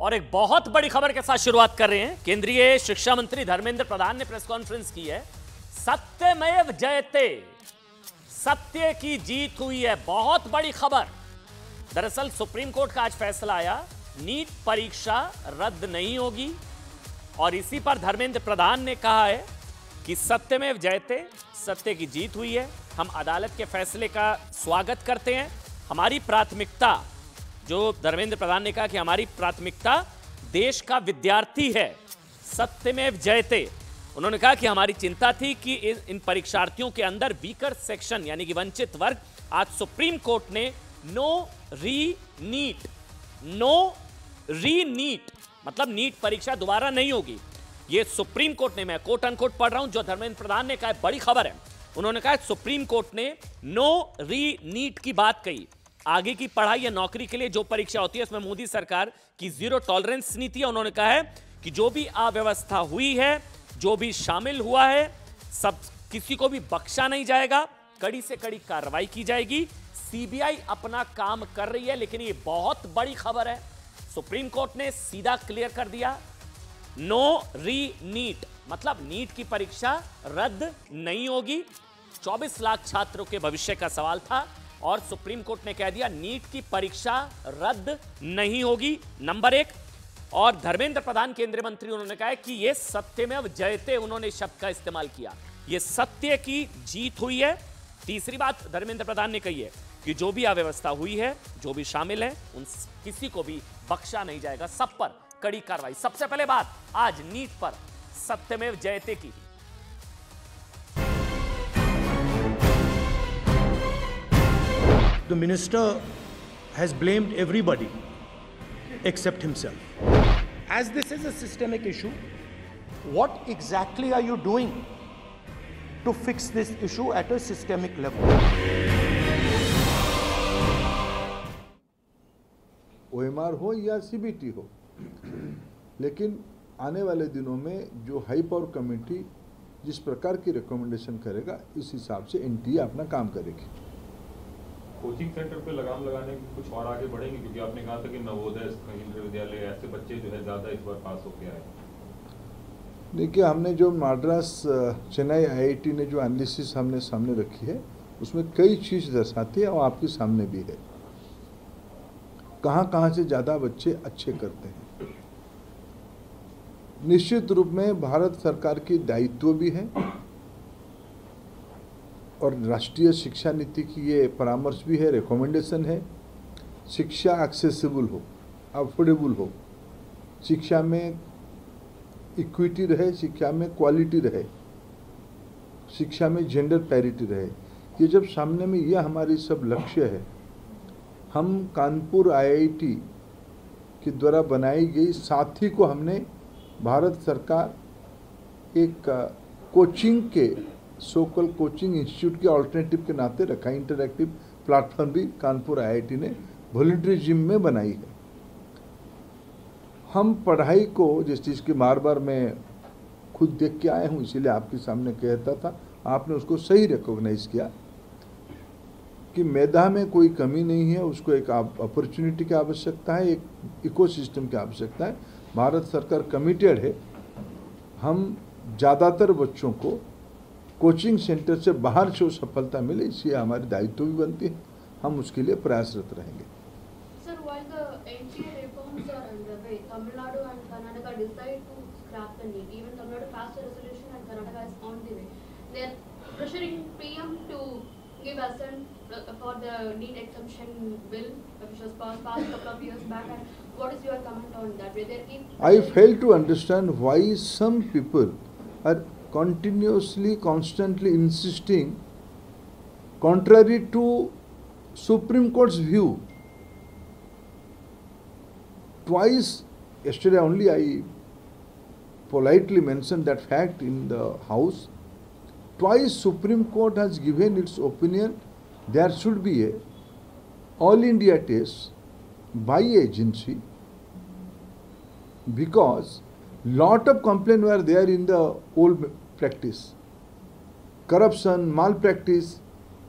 और एक बहुत बड़ी खबर के साथ शुरुआत कर रहे हैं। केंद्रीय शिक्षा मंत्री धर्मेंद्र प्रधान ने प्रेस कॉन्फ्रेंस की है। सत्यमेव जयते, सत्य की जीत हुई है। बहुत बड़ी खबर। दरअसल सुप्रीम कोर्ट का आज फैसला आया, नीट परीक्षा रद्द नहीं होगी और इसी पर धर्मेंद्र प्रधान ने कहा है कि सत्यमेव जयते, सत्य की जीत हुई है। हम अदालत के फैसले का स्वागत करते हैं। हमारी प्राथमिकता, जो धर्मेंद्र प्रधान ने कहा कि हमारी प्राथमिकता देश का विद्यार्थी है, सत्यमेव जयते। उन्होंने कहा कि हमारी चिंता थी कि इन परीक्षार्थियों के अंदर वीकर सेक्शन यानी कि वंचित वर्ग, आज सुप्रीम कोर्ट ने नो री नीट मतलब नीट परीक्षा दोबारा नहीं होगी। ये सुप्रीम कोर्ट ने, मैं कोट अनकोट पढ़ रहा हूं जो धर्मेंद्र प्रधान ने कहा, बड़ी खबर है। उन्होंने कहा सुप्रीम कोर्ट ने नो री नीट की बात कही। आगे की पढ़ाई या नौकरी के लिए जो परीक्षा होती है उसमें मोदी सरकार की जीरो टॉलरेंस नीति है। उन्होंने कहा है कि जो भी अव्यवस्था हुई है, जो भी शामिल हुआ है, सब किसी को भी बख्शा नहीं जाएगा, कड़ी से कड़ी कार्रवाई की जाएगी। सीबीआई अपना काम कर रही है, लेकिन ये बहुत बड़ी खबर है। सुप्रीम कोर्ट ने सीधा क्लियर कर दिया, नो री नीट मतलब नीट की परीक्षा रद्द नहीं होगी। 24 लाख छात्रों के भविष्य का सवाल था और सुप्रीम कोर्ट ने कह दिया नीट की परीक्षा रद्द नहीं होगी, नंबर 1। और धर्मेंद्र प्रधान केंद्रीय मंत्री, उन्होंने कहा कि यह सत्यमेव जयते, उन्होंने शब्द का इस्तेमाल किया, यह सत्य की जीत हुई है। तीसरी बात धर्मेंद्र प्रधान ने कही है कि जो भी अव्यवस्था हुई है, जो भी शामिल है, उन किसी को भी बख्शा नहीं जाएगा, सब पर कड़ी कार्रवाई। सबसे पहले बात आज नीट पर सत्यमेव जयते की। The minister has blamed everybody except himself. As this is a systemic issue, what exactly are you doing to fix this issue at a systemic level? OMR हो या CBT हो, लेकिन आने वाले दिनों में जो हाई पावर कमेटी जिस प्रकार की रिकमेंडेशन करेगा, इस हिसाब से NTA अपना काम करेगी। कोचिंग सेंटर पे लगाम लगाने की कुछ और आगे बढ़ेंगे, क्योंकि आपने कहा था कि नवोदय केंद्रीय विद्यालय ऐसे बच्चे जो है ज्यादा इस बार पास होके आए। देखिए, हमने जो मद्रास चेन्नई IIT ने जो एनालिसिस हमने सामने रखी है, उसमें कई चीज़ दर्शाती है और आपके सामने भी है, कहाँ से ज़्यादा बच्चे अच्छे करते हैं। निश्चित रूप में भारत सरकार की दायित्व भी है और राष्ट्रीय शिक्षा नीति की ये परामर्श भी है, रिकमेंडेशन है। शिक्षा एक्सेसिबल हो, अफोर्डेबल हो, शिक्षा में इक्विटी रहे, शिक्षा में क्वालिटी रहे, शिक्षा में जेंडर पैरिटी रहे। ये जब सामने में यह हमारी सब लक्ष्य है, हम कानपुर IIT के द्वारा बनाई गई साथी को हमने भारत सरकार एक कोचिंग के सोकल कोचिंग इंस्टीट्यूट के ऑल्टरनेटिव के नाते रखा। इंटरैक्टिव प्लेटफॉर्म भी कानपुर IIT ने वॉलंटरी जिम में बनाई है। हम पढ़ाई को, जिस चीज़ की बार मैं खुद देख के आया हूँ, इसीलिए आपके सामने कहता था, आपने उसको सही रिकॉग्नाइज किया कि मेधा में कोई कमी नहीं है, उसको एक अपॉर्चुनिटी की आवश्यकता है, एक इकोसिस्टम की आवश्यकता है। भारत सरकार कमिटेड है, हम ज़्यादातर बच्चों को कोचिंग सेंटर से बाहर से सफलता मिले, इसलिए हमारी दायित्व भी बनती है, हम उसके लिए प्रयासरत रहेंगे। Sir, while the NTA reforms are underway, Tamil Nadu and Karnataka decide to scrap the NEET. Even Tamil Nadu passed a resolution and Karnataka is on the way. They are pressuring PM to give assent for the NEET exemption bill, which was passed a couple of years back. And what is your comment on that? I fail to understand why some people are constantly insisting contrary to Supreme Court's view. Twice, yesterday only, I politely mentioned that fact in the House. Twice Supreme Court has given its opinion there should be a all India test by agency, because lot of complaints were there in the old practice. Corruption, malpractice,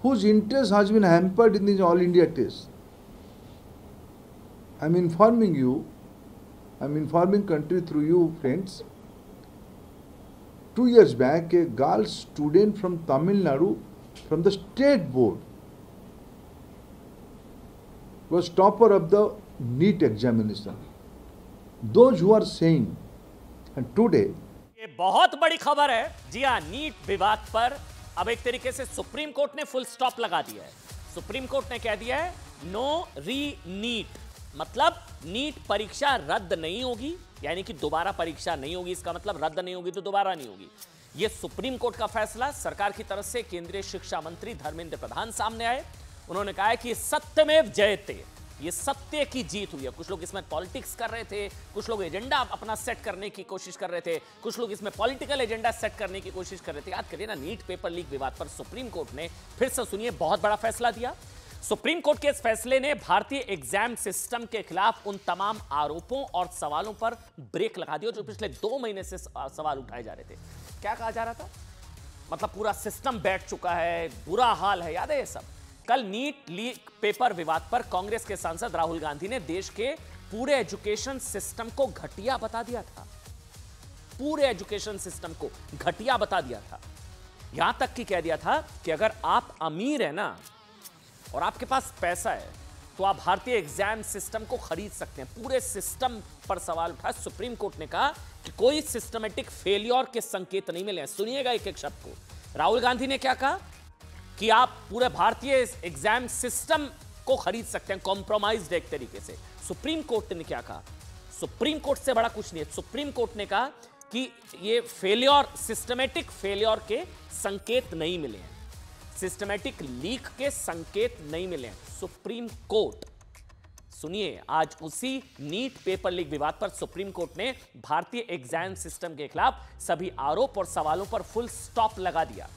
whose interest has been hampered in this all India test. I am informing you I'm informing country through you, friends. 2 years back, a girl student from Tamil Nadu, from the state board, was topper of the NEET examination. Those who are saying, and today, ये बहुत बड़ी खबर है। जी हाँ, NEET विवाद पर अब एक तरीके से सुप्रीम कोर्ट ने फुल स्टॉप लगा दिया है। सुप्रीम कोर्ट ने कह दिया है नो री नीट, मतलब नीट परीक्षा रद्द नहीं होगी, यानी कि दोबारा परीक्षा नहीं होगी। इसका मतलब रद्द नहीं होगी तो दोबारा नहीं होगी। यह सुप्रीम कोर्ट का फैसला सरकार की तरफ से केंद्रीय शिक्षा मंत्री धर्मेंद्र प्रधान सामने आए। उन्होंने कहा है कि सत्यमेव जयते, ये सत्य की जीत हुई है। कुछ लोग इसमें पॉलिटिक्स कर रहे थे, कुछ लोग एजेंडा अपना सेट करने की कोशिश कर रहे थे, कुछ लोग इसमें पॉलिटिकल एजेंडा सेट करने की कोशिश कर रहे थे। याद करिए ना, नीट पेपर लीक विवाद पर सुप्रीम कोर्ट ने फिर से सुनिए बहुत बड़ा फैसला दिया। सुप्रीम कोर्ट के इस फैसले ने भारतीय एग्जाम सिस्टम के खिलाफ उन तमाम आरोपों और सवालों पर ब्रेक लगा दिया जो पिछले 2 महीने से सवाल उठाए जा रहे थे। क्या कहा जा रहा था? मतलब पूरा सिस्टम बैठ चुका है, बुरा हाल है, याद है ये सब। कल नीट लीक पेपर विवाद पर कांग्रेस के सांसद राहुल गांधी ने देश के पूरे एजुकेशन सिस्टम को घटिया बता दिया था। पूरे एजुकेशन सिस्टम को घटिया बता दिया था। यहां तक कि कह दिया था कि अगर आप अमीर है ना और आपके पास पैसा है तो आप भारतीय एग्जाम सिस्टम को खरीद सकते हैं। पूरे सिस्टम पर सवाल उठा। सुप्रीम कोर्ट ने कहा कि कोई सिस्टमेटिक फेलियर के संकेत नहीं मिले। सुनिएगा एक एक शब्द को। राहुल गांधी ने क्या कहा कि आप पूरे भारतीय एग्जाम सिस्टम को खरीद सकते हैं, कॉम्प्रोमाइज्ड एक तरीके से। सुप्रीम कोर्ट ने क्या कहा? सुप्रीम कोर्ट से बड़ा कुछ नहीं है। सुप्रीम कोर्ट ने कहा कि ये फेलियर, सिस्टमेटिक फेलियर के संकेत नहीं मिले हैं, सिस्टमेटिक लीक के संकेत नहीं मिले हैं। सुप्रीम कोर्ट, सुनिए, आज उसी नीट पेपर लीक विवाद पर सुप्रीम कोर्ट ने भारतीय एग्जाम सिस्टम के खिलाफ सभी आरोप और सवालों पर फुल स्टॉप लगा दिया।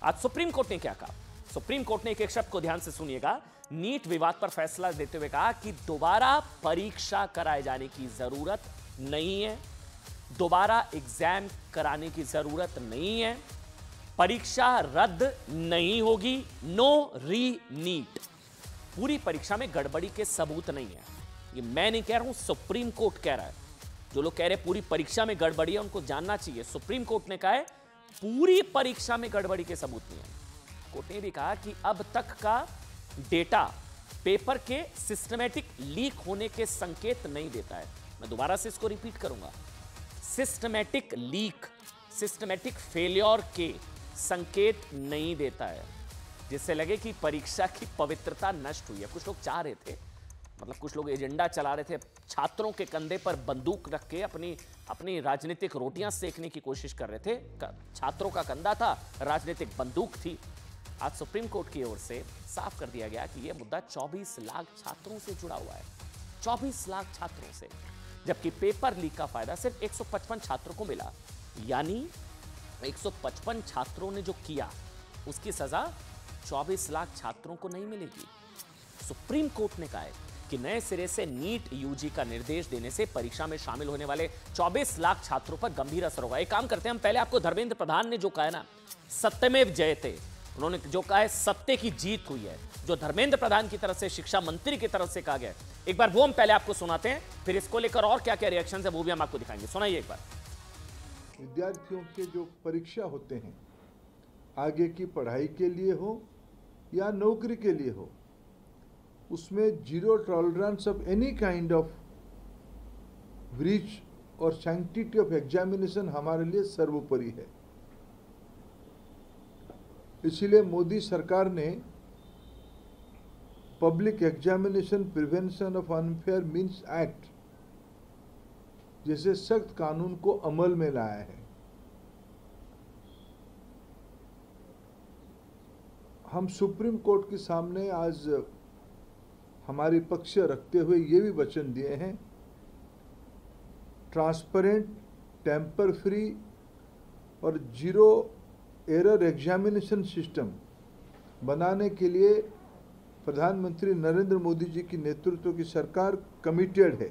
आज सुप्रीम कोर्ट ने क्या कहा? सुप्रीम कोर्ट ने एक एक शब्द को ध्यान से सुनिएगा। नीट विवाद पर फैसला देते हुए कहा कि दोबारा परीक्षा कराए जाने की जरूरत नहीं है, दोबारा एग्जाम कराने की जरूरत नहीं है, परीक्षा रद्द नहीं होगी, नो री नीट। पूरी परीक्षा में गड़बड़ी के सबूत नहीं है। ये मैं नहीं कह रहा हूं, सुप्रीम कोर्ट कह रहा है। जो लोग कह रहे पूरी परीक्षा में गड़बड़ी है उनको जानना चाहिए, सुप्रीम कोर्ट ने कहा है पूरी परीक्षा में गड़बड़ी के सबूत नहीं है। कोर्ट ने भी कहा कि अब तक का डेटा पेपर के सिस्टमैटिक लीक होने के संकेत नहीं देता है। मैं दोबारा से इसको रिपीट करूंगा, सिस्टमैटिक लीक, सिस्टमैटिक फेलियर के संकेत नहीं देता है, जिससे लगे कि परीक्षा की पवित्रता नष्ट हुई है। कुछ लोग चाह रहे थे, मतलब कुछ लोग एजेंडा चला रहे थे, छात्रों के कंधे पर बंदूक रख के अपनी राजनीतिक रोटियां सेकने की कोशिश कर रहे थे। छात्रों का कंधा था, राजनीतिक बंदूक थी। आज सुप्रीम कोर्ट की ओर से साफ कर दिया गया कि यह मुद्दा 24 लाख छात्रों से जुड़ा हुआ है, 24 लाख छात्रों से, जबकि पेपर लीक का फायदा सिर्फ 155 छात्रों को मिला। यानी 155 छात्रों ने जो किया उसकी सजा 24 लाख छात्रों को नहीं मिलेगी। सुप्रीम कोर्ट ने कहा है कि नए सिरे से नीट यूजी का निर्देश देने से परीक्षा में शामिल होने वाले 24 लाख छात्रों पर गंभीर असर होगा। एक काम करते हैं, हम पहले आपको धर्मेंद्र प्रधान ने जो कहा है ना, सत्यमेव जयते, उन्होंने जो कहा है सत्य की जीत हुई है, जो धर्मेंद्र प्रधान की तरफ से, शिक्षा मंत्री की तरफ से कहा गया है, एक बार वो हम पहले आपको सुनाते हैं, फिर इसको लेकर और क्या क्या रिएक्शन है वो भी हम आपको दिखाएंगे। सुनाइए एक बार। विद्यार्थियों के जो परीक्षा होते हैं, आगे की पढ़ाई के लिए हो या नौकरी के लिए हो, उसमें zero tolerance of any kind of breach और सैंक्टिटी ऑफ एग्जामिनेशन हमारे लिए सर्वोपरि है। इसीलिए मोदी सरकार ने public examination prevention of unfair means act जैसे सख्त कानून को अमल में लाया है। हम सुप्रीम कोर्ट के सामने आज हमारी पक्ष रखते हुए ये भी वचन दिए हैं, ट्रांसपेरेंट, टेम्पर फ्री और जीरो एरर एग्जामिनेशन सिस्टम बनाने के लिए प्रधानमंत्री नरेंद्र मोदी जी की नेतृत्व की सरकार कमिटेड है।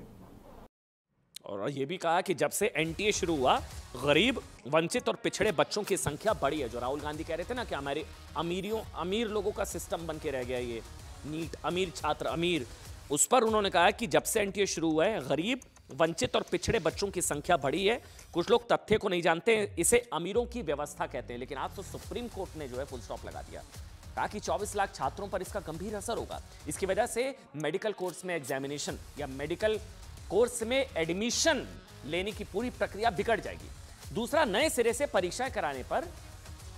और ये भी कहा कि जब से एनटीए शुरू हुआ, गरीब, वंचित और पिछड़े बच्चों की संख्या बढ़ी है। जो राहुल गांधी कह रहे थे ना कि हमारे अमीर लोगों का सिस्टम बन के रह गया ये नीट, अमीर छात्र अमीर, उस पर उन्होंने कहा कि जब से एनटीए शुरू हुआ है, गरीब, वंचित और पिछड़े बच्चों की संख्या बढ़ी है। कुछ लोग तथ्य को नहीं जानते, इसे अमीरों की व्यवस्था कहते हैं। लेकिन आज तो सुप्रीम कोर्ट ने जो है फुल स्टॉप लगा दिया, कहा कि 24 लाख छात्रों पर इसका गंभीर असर होगा। इसकी वजह से मेडिकल कोर्स में एग्जामिनेशन या मेडिकल कोर्स में एडमिशन लेने की पूरी प्रक्रिया बिगड़ जाएगी। दूसरा, नए सिरे से परीक्षाएं कराने पर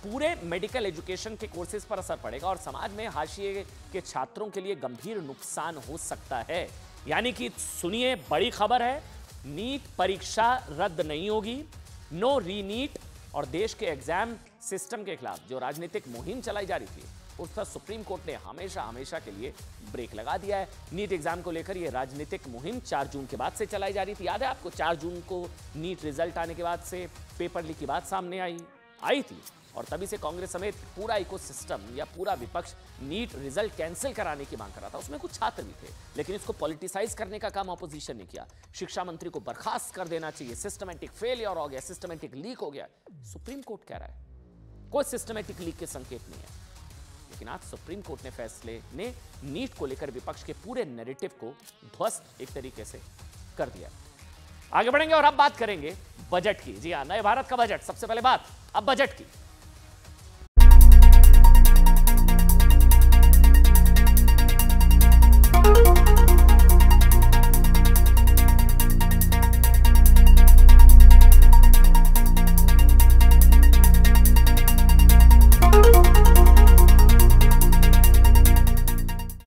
पूरे मेडिकल एजुकेशन के कोर्सेज पर असर पड़ेगा और समाज में हाशिए के छात्रों के लिए गंभीर नुकसान हो सकता है। यानी कि सुनिए, बड़ी खबर है, नीट परीक्षा रद्द नहीं होगी, नो रीनीट, और देश के एग्जाम सिस्टम के खिलाफ जो राजनीतिक मुहिम चलाई जा रही थी उस पर सुप्रीम कोर्ट ने हमेशा के लिए ब्रेक लगा दिया है। नीट एग्जाम को लेकर यह राजनीतिक मुहिम 4 जून के बाद से चलाई जा रही थी। याद है आपको, 4 जून को नीट रिजल्ट आने के बाद से पेपर लीक की बात सामने आई थी और तभी से कांग्रेस समेत पूरा इकोसिस्टम या पूरा विपक्ष नीट रिजल्ट कैंसिल कराने की मांग कर रहा था। उसमें कुछ छात्र भी थे, लेकिन इसको पॉलिटिसाइज करने का काम ऑपोजिशन ने किया। शिक्षा मंत्री को बर्खास्त कर देना चाहिए, सिस्टमैटिक फेलियर हो गया, सिस्टमैटिक लीक हो गया। सुप्रीम कोर्ट कह रहा है कोई सिस्टमैटिक लीक के संकेत नहीं है। लेकिन आज सुप्रीम कोर्ट ने फैसले ने नीट को लेकर विपक्ष के पूरे नैरेटिव को ध्वस्त एक तरीके से कर दिया। आगे बढ़ेंगे और अब बात करेंगे बजट की। जी हां, नए भारत का बजट। सबसे पहले बात अब बजट की।